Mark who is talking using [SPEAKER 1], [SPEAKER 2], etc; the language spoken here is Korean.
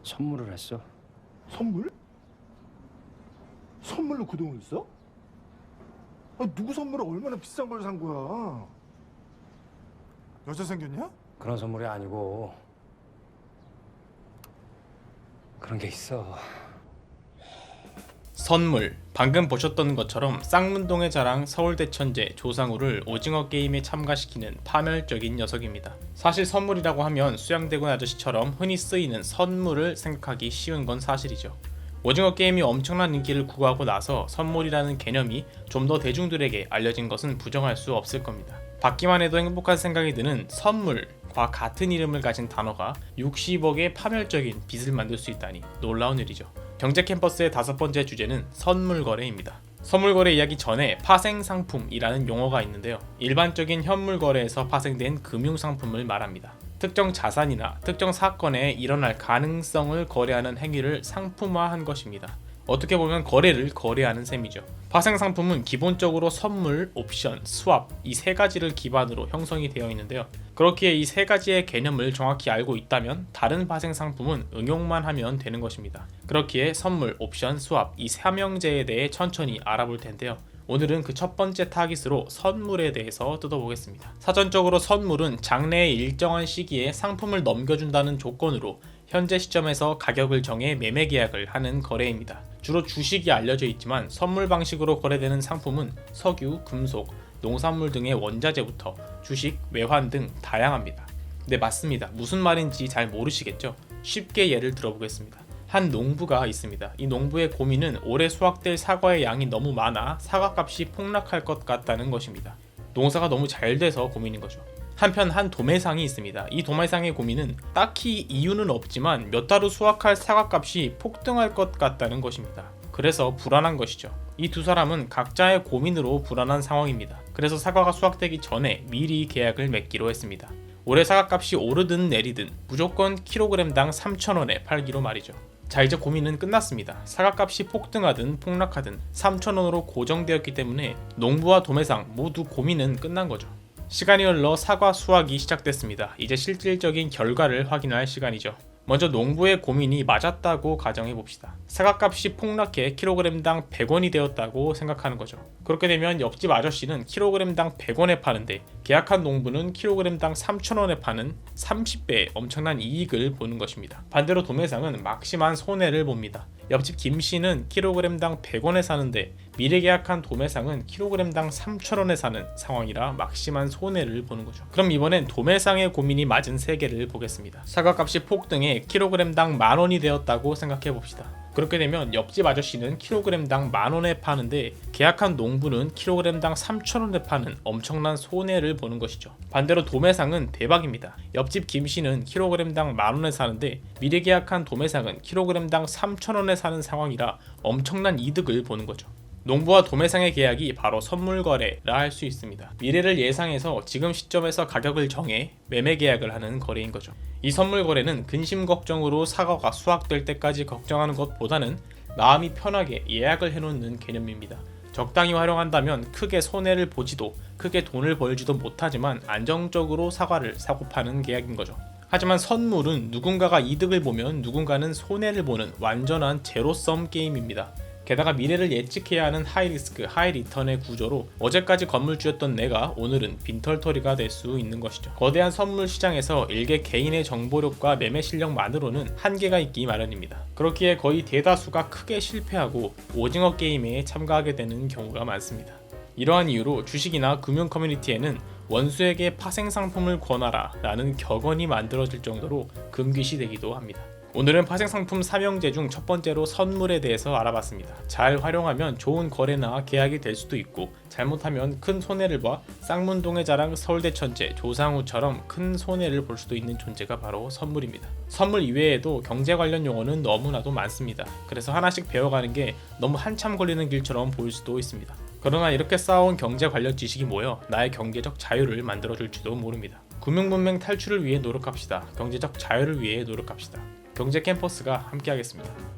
[SPEAKER 1] 선물을 했어.
[SPEAKER 2] 선물? 선물로 그 돈을 써? 아, 누구 선물을 얼마나 비싼 걸 산 거야? 여자 생겼냐?
[SPEAKER 1] 그런 선물이 아니고 그런 게 있어.
[SPEAKER 3] 선물, 방금 보셨던 것처럼 쌍문동의 자랑 서울대 천재 조상우를 오징어 게임에 참가시키는 파멸적인 녀석입니다. 사실 선물이라고 하면 수양대군 아저씨처럼 흔히 쓰이는 선물을 생각하기 쉬운 건 사실이죠. 오징어 게임이 엄청난 인기를 구가하고 나서 선물이라는 개념이 좀 더 대중들에게 알려진 것은 부정할 수 없을 겁니다. 받기만 해도 행복한 생각이 드는 선물과 같은 이름을 가진 단어가 60억의 파멸적인 빚을 만들 수 있다니 놀라운 일이죠. 경제 캠퍼스의 5번째 주제는 선물거래입니다. 선물거래 이야기 전에 파생상품이라는 용어가 있는데요. 일반적인 현물거래에서 파생된 금융상품을 말합니다. 특정 자산이나 특정 사건에 일어날 가능성을 거래하는 행위를 상품화한 것입니다. 어떻게 보면 거래를 거래하는 셈이죠. 파생상품은 기본적으로 선물, 옵션, 스왑 이 세 가지를 기반으로 형성이 되어 있는데요. 그렇기에 이 세 가지의 개념을 정확히 알고 있다면 다른 파생상품은 응용만 하면 되는 것입니다. 그렇기에 선물, 옵션, 스왑 이 삼형제에 대해 천천히 알아볼 텐데요. 오늘은 그 첫 번째 타깃으로 선물에 대해서 뜯어보겠습니다. 사전적으로 선물은 장래의 일정한 시기에 상품을 넘겨준다는 조건으로 현재 시점에서 가격을 정해 매매 계약을 하는 거래입니다. 주로 주식이 알려져 있지만 선물 방식으로 거래되는 상품은 석유, 금속, 농산물 등의 원자재부터 주식, 외환 등 다양합니다. 네, 맞습니다. 무슨 말인지 잘 모르시겠죠? 쉽게 예를 들어보겠습니다. 한 농부가 있습니다. 이 농부의 고민은 올해 수확될 사과의 양이 너무 많아 사과값이 폭락할 것 같다는 것입니다. 농사가 너무 잘 돼서 고민인 거죠. 한편 한 도매상이 있습니다. 이 도매상의 고민은 딱히 이유는 없지만 몇 달 후 수확할 사과값이 폭등할 것 같다는 것입니다. 그래서 불안한 것이죠. 이 두 사람은 각자의 고민으로 불안한 상황입니다. 그래서 사과가 수확되기 전에 미리 계약을 맺기로 했습니다. 올해 사과값이 오르든 내리든 무조건 킬로그램당 3,000원에 팔기로 말이죠. 자, 이제 고민은 끝났습니다. 사과값이 폭등하든 폭락하든 3,000원으로 고정되었기 때문에 농부와 도매상 모두 고민은 끝난 거죠. 시간이 흘러 사과 수확이 시작됐습니다. 이제 실질적인 결과를 확인할 시간이죠. 먼저 농부의 고민이 맞았다고 가정해봅시다. 사과값이 폭락해 킬로그램당 100원이 되었다고 생각하는 거죠. 그렇게 되면 옆집 아저씨는 킬로그램당 100원에 파는데 계약한 농부는 킬로그램당 3,000원에 파는 30배의 엄청난 이익을 보는 것입니다. 반대로 도매상은 막심한 손해를 봅니다. 옆집 김씨는 킬로그램당 100원에 사는데 미래 계약한 도매상은 킬로그램당 3,000원에 사는 상황이라 막심한 손해를 보는 거죠. 그럼 이번엔 도매상의 고민이 맞은 세계를 보겠습니다. 사과값이 폭등해 킬로그램당 10,000원이 되었다고 생각해 봅시다. 그렇게 되면 옆집 아저씨는 킬로그램당 10,000원에 파는데 계약한 농부는 킬로그램당 3,000원에 파는 엄청난 손해를 보는 것이죠. 반대로 도매상은 대박입니다. 옆집 김씨는 킬로그램당 10,000원에 사는데 미래 계약한 도매상은 킬로그램당 3,000원에 사는 상황이라 엄청난 이득을 보는 거죠. 농부와 도매상의 계약이 바로 선물거래라 할 수 있습니다. 미래를 예상해서 지금 시점에서 가격을 정해 매매 계약을 하는 거래인 거죠. 이 선물거래는 근심 걱정으로 사과가 수확될 때까지 걱정하는 것보다는 마음이 편하게 예약을 해놓는 개념입니다. 적당히 활용한다면 크게 손해를 보지도 크게 돈을 벌지도 못하지만 안정적으로 사과를 사고 파는 계약인 거죠. 하지만 선물은 누군가가 이득을 보면 누군가는 손해를 보는 완전한 제로섬 게임입니다. 게다가 미래를 예측해야 하는 하이리스크, 하이리턴의 구조로 어제까지 건물주였던 내가 오늘은 빈털터리가 될 수 있는 것이죠. 거대한 선물 시장에서 일개 개인의 정보력과 매매 실력만으로는 한계가 있기 마련입니다. 그렇기에 거의 대다수가 크게 실패하고 오징어 게임에 참가하게 되는 경우가 많습니다. 이러한 이유로 주식이나 금융 커뮤니티에는 원수에게 파생상품을 권하라 라는 격언이 만들어질 정도로 금기시되기도 합니다. 오늘은 파생상품 삼형제 중 첫 번째로 선물에 대해서 알아봤습니다. 잘 활용하면 좋은 거래나 계약이 될 수도 있고 잘못하면 큰 손해를 봐 쌍문동의 자랑 서울대 천재 조상우처럼 큰 손해를 볼 수도 있는 존재가 바로 선물입니다. 선물 이외에도 경제 관련 용어는 너무나도 많습니다. 그래서 하나씩 배워가는 게 너무 한참 걸리는 길처럼 보일 수도 있습니다. 그러나 이렇게 쌓아온 경제 관련 지식이 모여 나의 경제적 자유를 만들어줄지도 모릅니다. 금융문맹 탈출을 위해 노력합시다. 경제적 자유를 위해 노력합시다. 경제 캠퍼스가 함께하겠습니다.